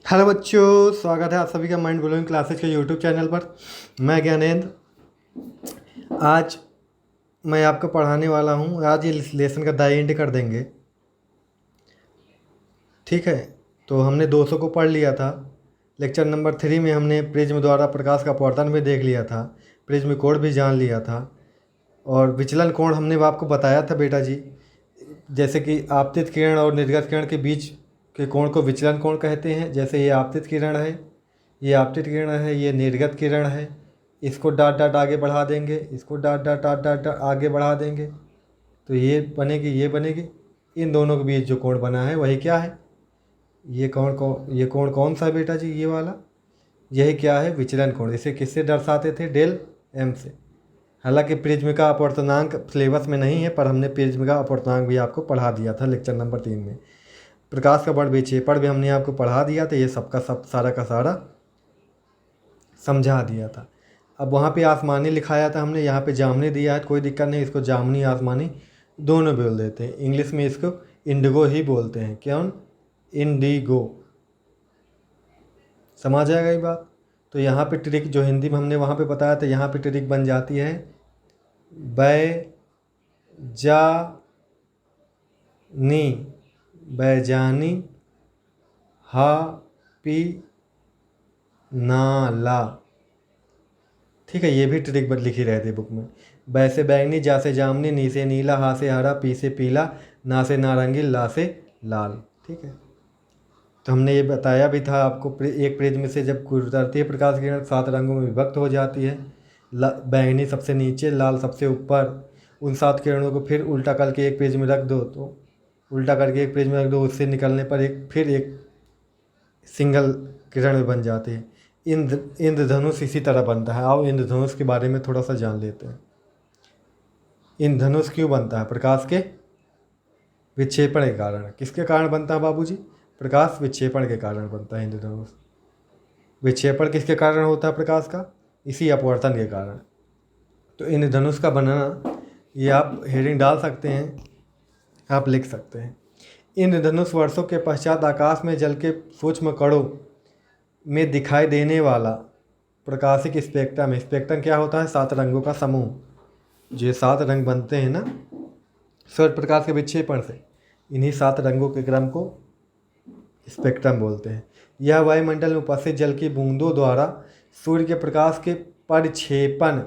Hello बच्चों, स्वागत है आप सभी का माइंड ब्लोइंग क्लासेज के यूट्यूब चैनल पर। मैं ज्ञानेंद्र। आज मैं आपको पढ़ाने वाला हूँ। आज ये लेसन का दाई एंड कर देंगे, ठीक है। तो हमने 200 को पढ़ लिया था। लेक्चर नंबर 3 में हमने प्रिज्म द्वारा प्रकाश का अपवर्तन भी देख लिया था, प्रिज्म कोण भी जान लिया था, और विचलन कोण हमने आपको बताया था बेटा जी। जैसे कि आपतित किरण और निर्गत किरण के बीच के कोण को विचलन कोण कहते हैं। जैसे ये आपतित किरण है, ये आपतित किरण है, ये निर्गत किरण है। इसको डाट डाट आगे बढ़ा देंगे, इसको dot dot dot dot dot आगे बढ़ा देंगे, तो ये बनेगी, ये बनेगी। इन दोनों के बीच जो कोण बना है वही क्या है? ये कोण कौन सा है बेटा जी? ये वाला। यही क्या है? विचलन कोण। इसे किससे दर्शाते थे? डेल एम से। हालांकि प्रिज्म का अपवर्तनांक सिलेबस में नहीं है, पर हमने प्रिज्म का अपवर्तनांक भी आपको पढ़ा दिया था लेक्चर नंबर 3 में। प्रकाश का बड़ विक्षेपण भी हमने आपको पढ़ा दिया था। ये सबका सब सारा का सारा समझा दिया था। अब वहाँ पे आसमानी लिखाया था हमने, यहाँ पे जामनी दिया है, कोई दिक्कत नहीं। इसको जामनी आसमानी दोनों बोल देते हैं। इंग्लिश में इसको इंडिगो ही बोलते हैं। क्यों? इंडिगो। समझ आएगा ये बात? तो यहाँ पे ट्रिक जो हिंदी में हमने वहाँ पे बताया था, यहाँ पे ट्रिक बन जाती है बैजानी, बैजानी हा पी नाला। ठीक है, ये भी ट्रिक बट लिखी रहती है बुक में। बै से बैंगनी, जा से जामनी, नी से नीला, हा से हरा, पी से पीला, ना से नारंगी, ला से लाल। ठीक है, तो हमने ये बताया भी था आपको। एक प्रिज्म से जब गुजरती है प्रकाश किरण 7 रंगों में विभक्त हो जाती है। बैंगनी सबसे नीचे, लाल सबसे ऊपर। उन 7 किरणों को फिर उल्टा करके एक प्रिज्म में रख दो, तो उल्टा करके एक प्रिज्म में रख दो, उससे निकलने पर एक सिंगल किरण में बन जाती है। इंद्रधनुष इसी तरह बनता है। आओ इंद्रधनुष के बारे में थोड़ा सा जान लेते हैं। इंद्रधनुष क्यों बनता है? प्रकाश के विक्षेपण के कारण। किसके कारण बनता है बाबूजी? प्रकाश विक्षेपण के कारण बनता है इंद्रधनुष। विक्षेपण किसके कारण होता है प्रकाश का? इसी अपवर्तन के कारण। तो इंद्रधनुष का बनना, ये आप हेडिंग डाल सकते हैं, आप लिख सकते हैं। इंद्रधनुष वर्षों के पश्चात आकाश में जल के सूक्ष्म कणों में दिखाई देने वाला प्रकाशिक स्पेक्ट्रम। स्पेक्ट्रम क्या होता है? 7 रंगों का समूह। जो 7 रंग बनते हैं ना सूर्य प्रकाश के विक्षेपण से, इन्हीं 7 रंगों के क्रम को स्पेक्ट्रम बोलते हैं। यह वायुमंडल में उपस्थित जल की बूंदों द्वारा सूर्य के प्रकाश के परिक्षेपण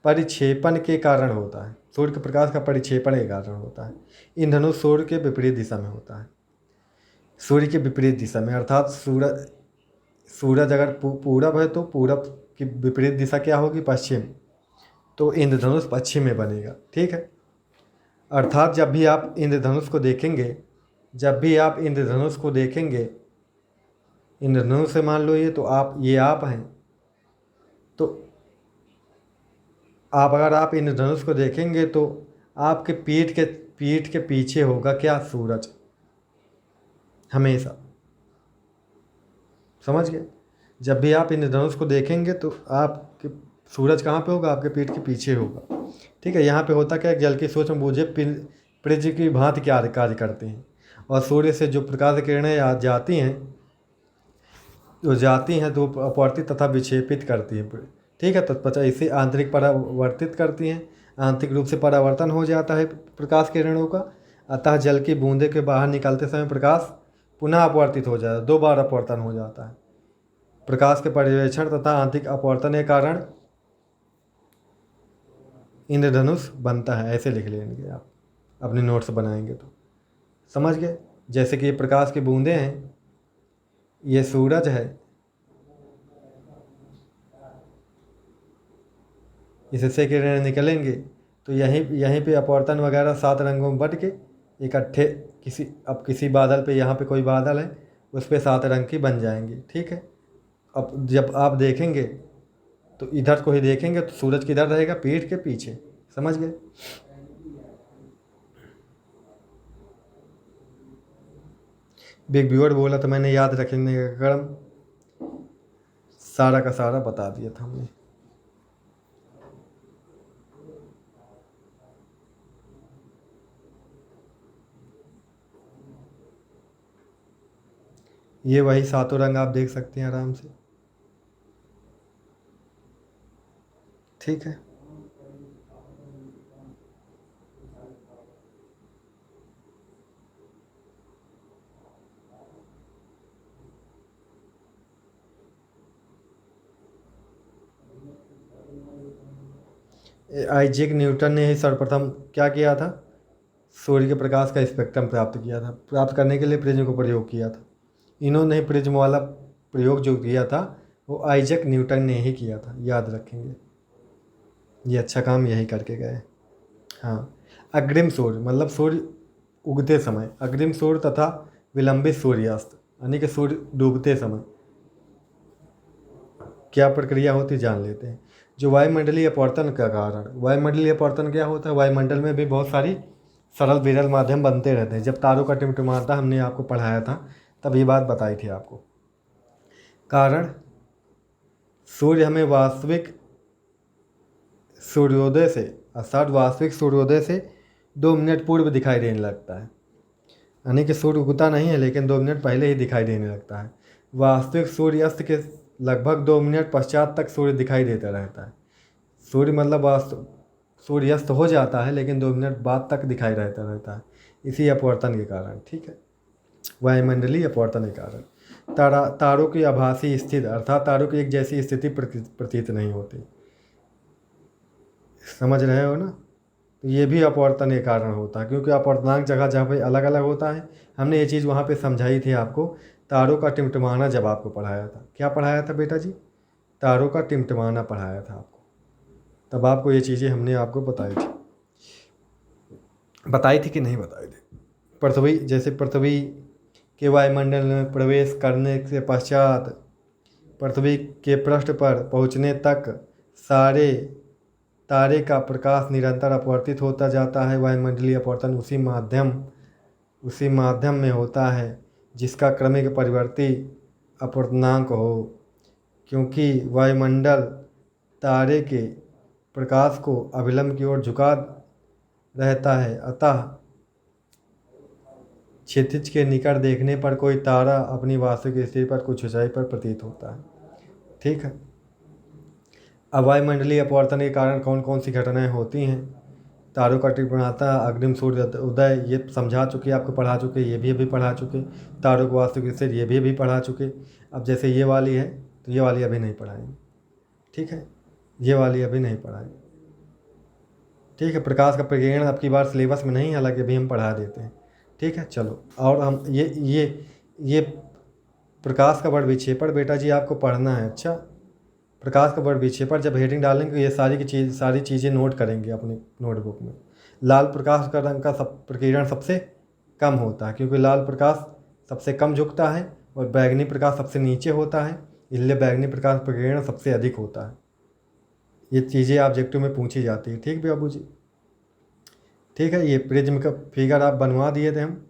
परिक्षेपण के कारण होता है। सूर्य के प्रकाश का परिक्षेपण के कारण होता है। इंद्रधनुष सूर्य के विपरीत दिशा में होता है। सूर्य के विपरीत दिशा में, अर्थात सूरज अगर पूरब है तो पूरब की विपरीत दिशा क्या होगी? पश्चिम। तो इंद्रधनुष पश्चिम में बनेगा। ठीक है, अर्थात जब भी आप इंद्रधनुष को देखेंगे, जब भी आप इंद्रधनुष को देखेंगे, इंद्रधनुष से मान लो ये आप हैं, तो अगर आप इंद्रधनुष को देखेंगे तो आपके पीठ के पीछे होगा क्या? सूरज। हमेशा। समझ गए? जब भी आप इंद्रधनुष को देखेंगे तो आपके सूरज कहाँ पे होगा? आपके पीठ के पीछे होगा। ठीक है, यहाँ पे होता क्या है? जल की सूक्ष्म बूंदें प्रिज्म की भांति क्या कार्य करते हैं, और सूर्य से जो प्रकाश किरणें जाती हैं तो अपवर्तित तथा विक्षेपित करती हैं। ठीक है, तत्पश्चात इसे आंतरिक परावर्तित करती हैं। आंतरिक रूप से परावर्तन हो जाता है प्रकाश किरणों का। अतः जल की बूंदे के बाहर निकलते समय प्रकाश पुनः अपवर्तित हो जाता है, 2 बार अपवर्तन हो जाता है। प्रकाश के पर्यवेक्षण तथा आंतरिक अपवर्तन के कारण इंद्रधनुष बनता है। ऐसे लिख लेंगे आप अपने नोट्स बनाएंगे तो। समझ गए? जैसे कि ये प्रकाश की बूंदें हैं, ये सूरज है, इससे किरणें निकलेंगे तो यहीं यहीं पे अपवर्तन वगैरह 7 रंगों में बट के इकट्ठे किसी बादल पे, यहाँ पे कोई बादल है, उस पर 7 रंग की बन जाएंगी। ठीक है, अब जब आप देखेंगे तो इधर को ही देखेंगे तो सूरज किधर रहेगा? पीठ के पीछे। समझ गए? बिग व्यूअर बोला तो मैंने याद रखने का क्रम सारा का सारा बता दिया था हमने। ये वही सातों रंग आप देख सकते हैं आराम से। ठीक है। आइजैक न्यूटन ने ही सर्वप्रथम क्या किया था? सूर्य के प्रकाश का स्पेक्ट्रम प्राप्त किया था। प्राप्त करने के लिए प्रिज्म को प्रयोग किया था। इन्होंने ही प्रिज्म वाला प्रयोग जो किया था वो आइजैक न्यूटन ने ही किया था, याद रखेंगे। ये अच्छा काम यही करके गए। हाँ। अग्रिम सूर्य मतलब सूर्य उगते समय, अग्रिम सूर्य तथा विलंबित सूर्यास्त यानी कि सूर्य डूबते समय क्या प्रक्रिया होती जान लेते हैं। जो वायुमंडलीय अपवर्तन का कारण, वायुमंडलीय अपवर्तन क्या होता है? वायुमंडल में भी बहुत सारी सरल विरल माध्यम बनते रहते हैं। जब तारों का टिमटिमाता हमने आपको पढ़ाया था तब ये बात बताई थी आपको। कारण सूर्य हमें वास्तविक सूर्योदय से अर्थात वास्तविक सूर्योदय से 2 मिनट पूर्व दिखाई देने लगता है। यानी कि सूर्य उगता नहीं है लेकिन 2 मिनट पहले ही दिखाई देने लगता है। वास्तविक सूर्यास्त के लगभग 2 मिनट पश्चात तक सूर्य दिखाई देता रहता है। सूर्य मतलब वास्तव सूर्यास्त हो जाता है लेकिन 2 मिनट बाद तक दिखाई रहता है, इसी अपवर्तन के कारण। ठीक है, वायुमंडलीय अपवर्तन के कारण तारों की आभासी स्थिति अर्थात तारों की एक जैसी स्थिति प्रतीत नहीं होती। समझ रहे हो ना? तो ये भी अपवर्तन के कारण होता है, क्योंकि अपवर्तनांक जगह जहाँ पे अलग अलग होता है। हमने ये चीज़ वहाँ पे समझाई थी आपको, तारों का टिमटिमाना जब आपको पढ़ाया था। क्या पढ़ाया था बेटा जी? तारों का टिमटिमाना पढ़ाया था आपको। तब आपको ये चीज़ें हमने आपको बताई थी कि नहीं बताई थी? पृथ्वी जैसे पृथ्वी के वायुमंडल में प्रवेश करने से पश्चात पृथ्वी के पृष्ठ पर पहुंचने तक सारे तारे का प्रकाश निरंतर अपवर्तित होता जाता है। वायुमंडलीय अपवर्तन उसी माध्यम में होता है जिसका क्रमिक परिवर्ती अपवर्तनांक हो। क्योंकि वायुमंडल तारे के प्रकाश को अभिलंब की ओर झुका रहता है, अतः क्षितिज के निकट देखने पर कोई तारा अपनी वास्तविक स्थिति पर कुछ ऊंचाई पर प्रतीत होता है। ठीक है। अब वायुमंडलीय अपवर्तन के कारण कौन कौन सी घटनाएं होती हैं? तारों का टिमटिमाता, अग्निम सूर्य उदय, ये समझा चुके, आपको पढ़ा चुके, ये भी अभी पढ़ा चुके। तारों को वास्तविक स्थिति ये भी अभी पढ़ा चुके। अब जैसे ये वाली है तो ये वाली अभी नहीं पढ़ाएंगे। ठीक है, ये वाली अभी नहीं पढ़ाएंगे। ठीक है, प्रकाश का प्रकीर्णन अब की बार सिलेबस में नहीं, हालांकि अभी हम पढ़ा देते हैं। ठीक है, चलो। और हम ये प्रकाश का वर्ग विक्षेपण बेटा जी आपको पढ़ना है। अच्छा, प्रकाश का वर्ग विक्षेपण जब हेडिंग डालेंगे ये सारी चीज़ें नोट करेंगे अपनी नोटबुक में। लाल प्रकाश का रंग का प्रकीर्णन सबसे कम होता है, क्योंकि लाल प्रकाश सबसे कम झुकता है और बैगनी प्रकाश सबसे नीचे होता है, इसलिए बैगनी प्रकाश प्रकीर्णन सबसे अधिक होता है। ये चीज़ें ऑब्जेक्टिव में पूछी जाती है। ठीक बाबू जी? ठीक है, ये प्रिज्म का फिगर आप बनवा दिए थे हम।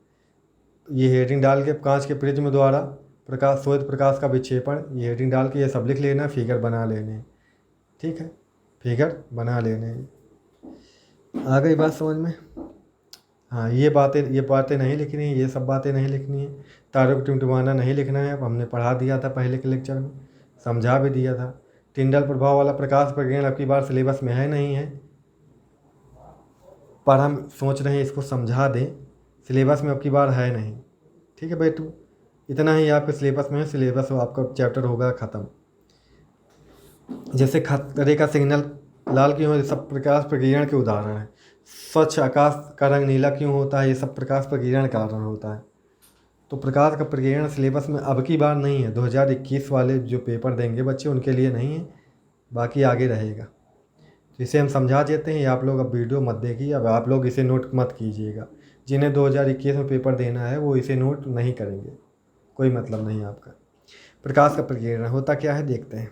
ये हेडिंग डाल के कांच के प्रिज्म द्वारा प्रकाश श्वेत प्रकाश का विक्षेपण, ये हेडिंग डाल के ये सब लिख लेना, फिगर बना लेने। ठीक है, फिगर बना लेने। आ गई बात समझ में? हाँ, ये बातें नहीं लिखनी है, ये सब बातें नहीं लिखनी है। तारों को टिमटिमाना नहीं लिखना है। अब हमने पढ़ा दिया था पहले के लेक्चर में, समझा भी दिया था। टिंडल प्रभाव वाला प्रकाश प्रकीर्णन अब की बार सिलेबस में है नहीं है, पर हम सोच रहे हैं इसको समझा दें। सिलेबस में अब की बार है नहीं। ठीक है बेटू, इतना ही आपके सिलेबस में है। सिलेबस आपका चैप्टर होगा ख़त्म। जैसे खतरे का सिग्नल लाल क्यों है, सब प्रकाश प्रकीर्णन के उदाहरण है। स्वच्छ आकाश का रंग नीला क्यों होता है, ये सब प्रकाश प्रकीर्णन का कारण होता है। तो प्रकाश का प्रकीर्णन सिलेबस में अब की बार नहीं है। 2021 वाले जो पेपर देंगे बच्चे उनके लिए नहीं है, बाकी आगे रहेगा। तो इसे हम समझा देते हैं। आप लोग अब वीडियो मत देखिए, अब आप लोग इसे नोट मत कीजिएगा। जिन्हें 2021 में पेपर देना है वो इसे नोट नहीं करेंगे, कोई मतलब नहीं आपका। प्रकाश का प्रकीर्णन होता क्या है देखते हैं।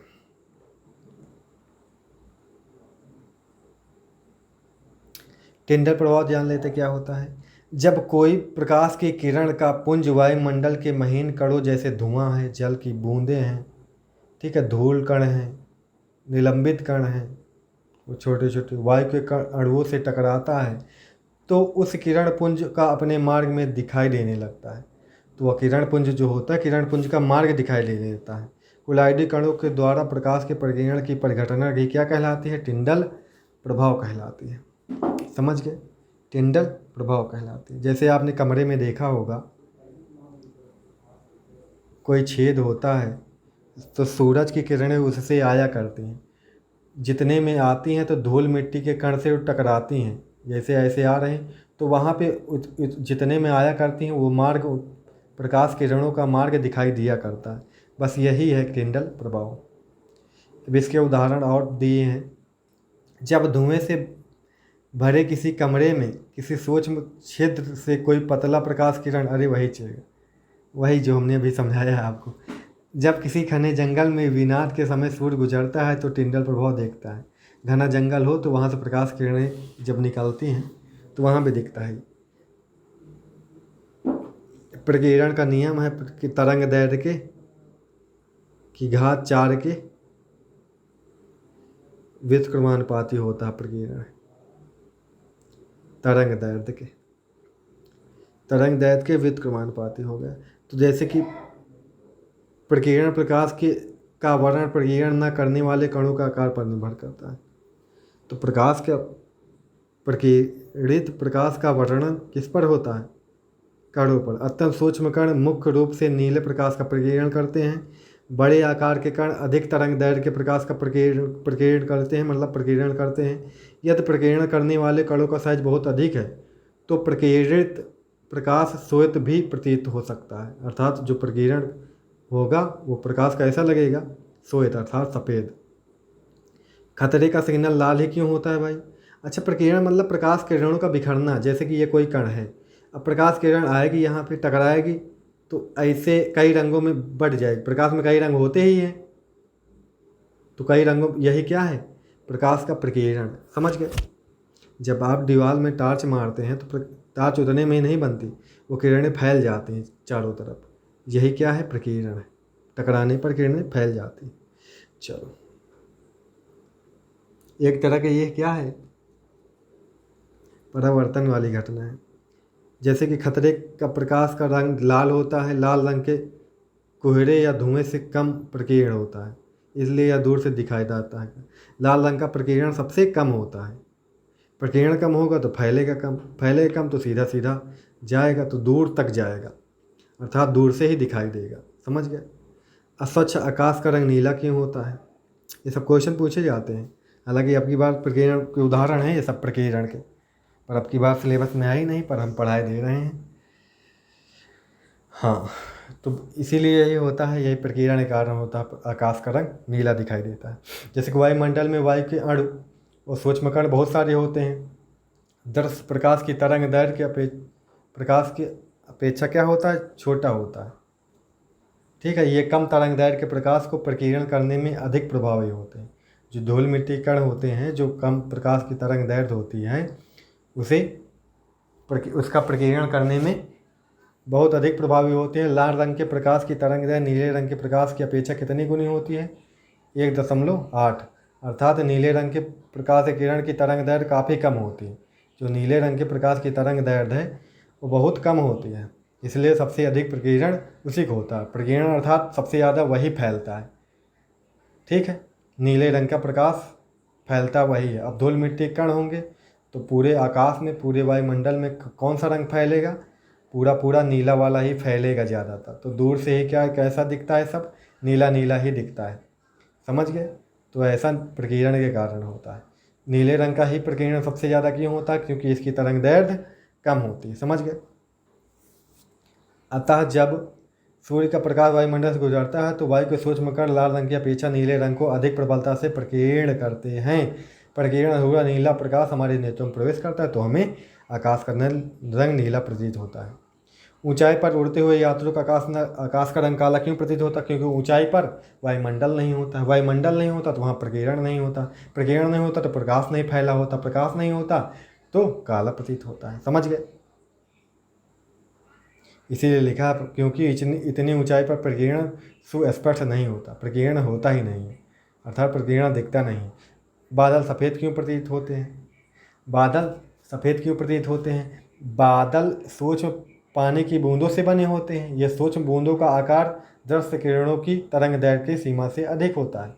टिंडल प्रभाव जान लेते क्या होता है। जब कोई प्रकाश की किरण का पुंज वायुमंडल के महीन कणों जैसे धुआं है, जल की बूंदें हैं, ठीक है, धूल कण हैं, निलंबित कण हैं, वो छोटे छोटे वायु के कण अणुओं से टकराता है तो उस किरण पुंज का अपने मार्ग में दिखाई देने लगता है। तो वह किरण पुंज जो होता है, किरण पुंज का मार्ग दिखाई दे देता है। कोलाइडी कणों के द्वारा प्रकाश के परिकिरण की परिघटना की क्या कहलाती है? टिंडल प्रभाव कहलाती है। समझ गए? टिंडल प्रभाव कहलाती है। जैसे आपने कमरे में देखा होगा, कोई छेद होता है तो सूरज की किरणें उससे आया करती हैं। जितने में आती हैं तो धूल मिट्टी के कण से टकराती हैं, जैसे ऐसे आ रहे हैं तो वहाँ पे जितने में आया करती हैं वो मार्ग, प्रकाश किरणों का मार्ग दिखाई दिया करता है। बस यही है टिंडल प्रभाव। अब इसके उदाहरण और दिए हैं। जब धुएं से भरे किसी कमरे में किसी सूक्ष्म छिद्र से कोई पतला प्रकाश किरण, अरे वही जो हमने अभी समझाया है आपको। जब किसी घने जंगल में विनाद के समय सूर्य गुजरता है तो टिंडल प्रभाव देखता है। घना जंगल हो तो वहाँ से प्रकाश किरणें जब निकलती हैं तो वहाँ भी दिखता है। प्रकीर्णन का नियम है कि तरंग दैर्ध्य की घात 4 के व्युत्क्रमानुपाती होता है प्रकीर्णन। तरंग दैर्ध्य के व्युत्क्रमानुपाती हो गया। तो जैसे कि प्रकीर्णन प्रकाश का वर्णन प्रकीर्णन न करने वाले कणों का आकार पर निर्भर करता है। तो प्रकीर्णित प्रकाश का वर्णन किस पर होता है? कणों पर। अत्यंत सूक्ष्म कण मुख्य रूप से नीले प्रकाश का प्रकीर्णन करते हैं। बड़े आकार के कण अधिक तरंग दैर्ध्य के प्रकाश का प्रकीर्णन करते हैं, मतलब प्रकीर्णन करते हैं। यदि प्रकीर्णन करने वाले कणों का साइज बहुत अधिक है तो प्रकीर्णित प्रकाश श्वेत भी प्रतीत हो सकता है, अर्थात जो प्रकीर्णन होगा वो प्रकाश कैसा लगेगा? श्वेत, अर्थात सफ़ेद। खतरे का सिग्नल लाल ही क्यों होता है भाई? अच्छा, प्रकीर्णन मतलब प्रकाश किरणों का बिखरना। जैसे कि ये कोई कण है, अब प्रकाश किरण आएगी यहाँ पे टकराएगी तो ऐसे कई रंगों में बढ़ जाएगी। प्रकाश में कई रंग होते ही हैं, तो कई रंगों, यही क्या है? प्रकाश का प्रकीर्णन। समझ गए? जब आप दीवार में टार्च मारते हैं तो टार्च उतने में ही नहीं बनती, वो किरणें फैल जाती हैं चारों तरफ। यही क्या है? प्रकीर्णन है। टकराने पर किरणें फैल जाती हैं। चलो, एक तरह के ये क्या है? परावर्तन वाली घटना है। जैसे कि खतरे का प्रकाश का रंग लाल होता है, लाल रंग के कोहरे या धुएं से कम प्रकीर्ण होता है, इसलिए यह दूर से दिखाई देता है। लाल रंग का प्रकीर्णन सबसे कम होता है। प्रकीर्णन कम होगा तो फैलेगा कम तो सीधा सीधा जाएगा, तो दूर तक जाएगा, अर्थात दूर से ही दिखाई देगा। समझ गए? अस्वच्छ आकाश का रंग नीला क्यों होता है? ये सब क्वेश्चन पूछे जाते हैं। हालांकि अब की बार प्रकीर्णन के उदाहरण हैं ये सब प्रकीर्णन के, पर अब की बार सिलेबस में आई नहीं, पर हम पढ़ाई दे रहे हैं। हाँ, तो इसीलिए ये होता है, यही प्रकीर्णन के कारण होता है आकाश का रंग नीला दिखाई देता है। जैसे कि वायुमंडल में वायु के अणु और सूक्ष्म कण बहुत सारे होते हैं। दर्श प्रकाश की तरंग दैर्ध्य के प्रकाश की अपेक्षा क्या होता है? छोटा होता है। ठीक है, ये कम तरंग दैर्ध्य के प्रकाश को प्रकीर्णन करने में अधिक प्रभावी होते हैं। जो धूल मिट्टी कण होते हैं, जो कम प्रकाश की तरंग दैर्ध्य होती है, उसका प्रकीर्णन करने में बहुत अधिक प्रभावी होते हैं। लाल रंग के प्रकाश की तरंग दैर्ध्य नीले रंग के प्रकाश की अपेक्षा कितनी गुनी होती है? 1.8, अर्थात नीले रंग के प्रकाश किरण की तरंग दैर्ध्य काफ़ी कम होती है। जो नीले रंग के प्रकाश की तरंग दैर्ध्य है वो बहुत कम होती है, इसलिए सबसे अधिक प्रकीर्णन उसी को होता है। प्रकीर्णन अर्थात सबसे ज़्यादा वही फैलता है। ठीक है, नीले रंग का प्रकाश फैलता वही है। अब धूल मिट्टी कण होंगे तो पूरे आकाश में, पूरे वायुमंडल में कौन सा रंग फैलेगा? पूरा नीला वाला ही फैलेगा ज़्यादातर। तो दूर से ही क्या कैसा दिखता है? सब नीला नीला ही दिखता है। समझ गए? तो ऐसा प्रकीर्णन के कारण होता है। नीले रंग का ही प्रकीर्णन सबसे ज़्यादा क्यों होता है? क्योंकि इसकी तरंग दैर्ध्य कम होती है। समझ गए? अतः जब सूर्य का प्रकाश वायुमंडल से गुजरता है तो वायु के सूक्ष्म कण लाल रंग की अपेक्षा नीले रंग को अधिक प्रबलता से प्रकीर्ण करते हैं। प्रकीर्ण हुआ नीला प्रकाश हमारे नेत्रों में प्रवेश करता है तो हमें आकाश का रंग नीला प्रतीत होता है। ऊंचाई पर उड़ते हुए यात्रियों का आकाश का रंग काला क्यों प्रतीत होता है? क्योंकि ऊंचाई पर वायुमंडल नहीं होता है। वायुमंडल नहीं होता तो वहाँ प्रकीर्ण नहीं होता, प्रकीर्ण नहीं होता तो प्रकाश नहीं फैला होता, प्रकाश नहीं होता तो काला प्रतीत होता है। समझ गए? इसीलिए लिखा, क्योंकि इतनी ऊंचाई पर प्रकीर्ण सुस्पष्ट नहीं होता, प्रकीर्ण होता ही नहीं है, अर्थात प्रकीर्ण दिखता नहीं। बादल सफ़ेद क्यों प्रतीत होते हैं? बादल सफ़ेद क्यों प्रतीत होते हैं? बादल सूक्ष्म पानी की बूंदों से बने होते हैं। ये सूक्ष्म बूंदों का आकार दृश्य किरणों की तरंग दैर्घ्य की सीमा से अधिक होता है।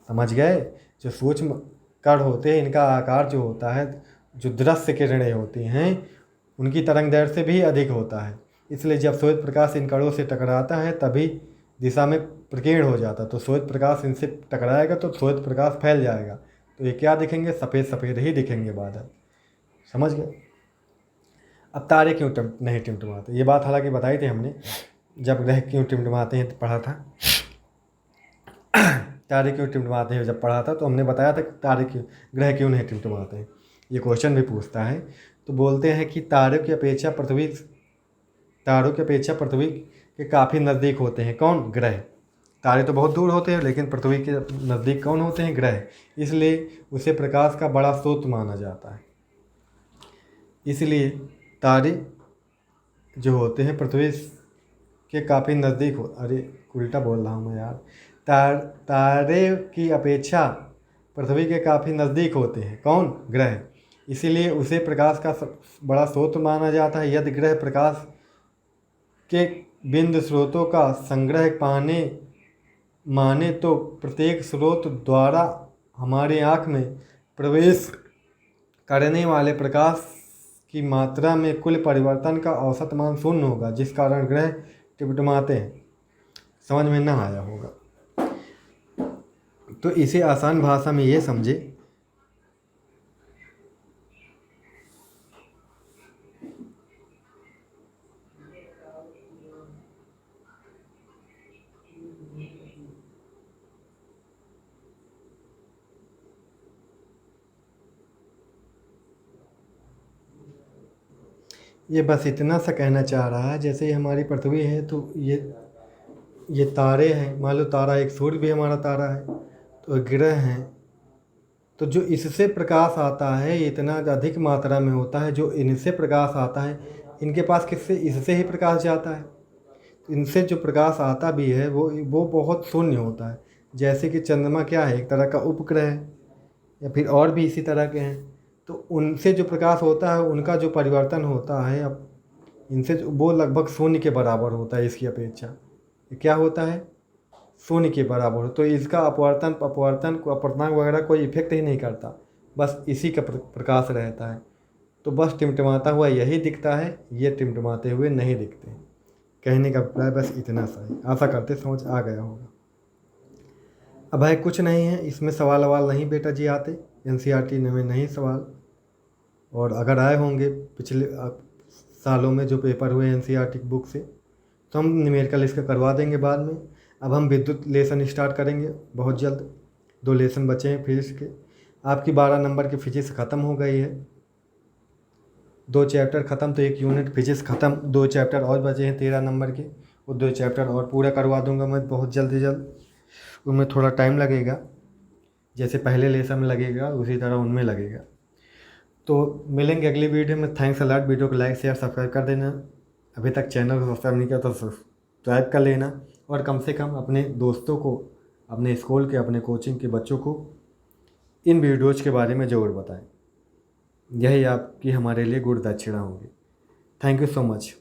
समझ गए? जो सूक्ष्म कण होते हैं इनका आकार जो होता है, जो दृश्य किरणें होती हैं उनकी तरंग दैर्घ्य से भी अधिक होता है। इसलिए जब श्वेत प्रकाश इन कणों से टकराता है तभी दिशा में प्रकीर्ण हो जाता है। तो श्वेत प्रकाश इनसे टकराएगा तो श्वेत प्रकाश फैल जाएगा, तो ये क्या दिखेंगे? सफ़ेद सफ़ेद ही दिखेंगे बादल। समझ गए? अब तारे क्यों नहीं टिमटिमाते, ये बात हालांकि बताई थी हमने जब ग्रह क्यों टिमटिमाते हैं पढ़ा था। तारे क्यों टिमटिमाते हैं जब पढ़ा था तो हमने बताया था कि तारे क्यों, ग्रह क्यों नहीं टिमटिमाते हैं। ये क्वेश्चन भी पूछता है। तो बोलते हैं कि तारों की अपेक्षा पृथ्वी के काफ़ी नज़दीक होते हैं। कौन? ग्रह। तारे तो बहुत दूर होते हैं लेकिन पृथ्वी के नज़दीक कौन होते हैं? ग्रह। इसलिए उसे प्रकाश का बड़ा स्रोत माना जाता है। इसलिए तारे जो होते हैं पृथ्वी के काफ़ी नज़दीक अरे उल्टा बोल रहा हूँ मैं यार। तारे की अपेक्षा पृथ्वी के काफ़ी नज़दीक होते हैं। कौन? ग्रह। इसीलिए उसे प्रकाश का बड़ा स्रोत माना जाता है। यदि ग्रह प्रकाश के बिंदु स्रोतों का संग्रह माने तो प्रत्येक स्रोत द्वारा हमारी आँख में प्रवेश करने वाले प्रकाश की मात्रा में कुल परिवर्तन का औसत मान शून्य होगा, जिस कारण ग्रह टिमटिमाते हैं। समझ में ना आया होगा तो इसे आसान भाषा में ये समझे। ये बस इतना सा कहना चाह रहा है, जैसे ही हमारी पृथ्वी है तो ये तारे हैं। मान लो तारा एक सूर्य भी हमारा तारा है, तो ग्रह हैं। तो जो इससे प्रकाश आता है ये इतना अधिक मात्रा में होता है, जो इनसे प्रकाश आता है इनके पास किससे? इससे ही प्रकाश जाता है। तो इनसे जो प्रकाश आता भी है वो बहुत शून्य होता है। जैसे कि चंद्रमा क्या है? एक तरह का उपग्रह है, या फिर और भी इसी तरह के हैं। तो उनसे जो प्रकाश होता है उनका जो परिवर्तन होता है अब इनसे वो लगभग शून्य के बराबर होता है इसकी अपेक्षा। ये क्या होता है? शून्य के बराबर। तो इसका अपवर्तन वगैरह कोई इफेक्ट ही नहीं करता, बस इसी का प्रकाश रहता है। तो बस टिमटिमाता हुआ यही दिखता है, ये टिमटिमाते हुए नहीं दिखते। कहने का अभिप्राय बस इतना सा है। आशा करते समझ आ गया होगा। अब भाई कुछ नहीं है इसमें, सवाल नहीं बेटा जी आते एनसीईआरटी में नहीं सवाल। और अगर आए होंगे पिछले सालों में जो पेपर हुए एनसीईआरटी की बुक से, तो हम न्यूमेरिकल इसका करवा देंगे बाद में। अब हम विद्युत लेसन स्टार्ट करेंगे बहुत जल्द। 2 लेसन बचे हैं फिजिक्स के। आपकी 12 नंबर की फिजिक्स ख़त्म हो गई है, 2 चैप्टर ख़त्म, तो 1 यूनिट फिजिक्स ख़त्म। 2 चैप्टर और बचे हैं 13 नंबर के, वो 2 चैप्टर और पूरा करवा दूंगा मैं बहुत जल्द से जल्द। उनमें थोड़ा टाइम लगेगा, जैसे पहले लेसन में लगेगा उसी तरह उनमें लगेगा। तो मिलेंगे अगली वीडियो में। Thanks a lot. वीडियो को लाइक शेयर सब्सक्राइब कर देना। अभी तक चैनल को सब्सक्राइब नहीं किया तो सब्सक्राइब कर लेना, और कम से कम अपने दोस्तों को, अपने स्कूल के, अपने कोचिंग के बच्चों को इन वीडियोज़ के बारे में ज़रूर बताएं। यही आपकी हमारे लिए गुड़ दक्षिणा होगी। Thank you so much.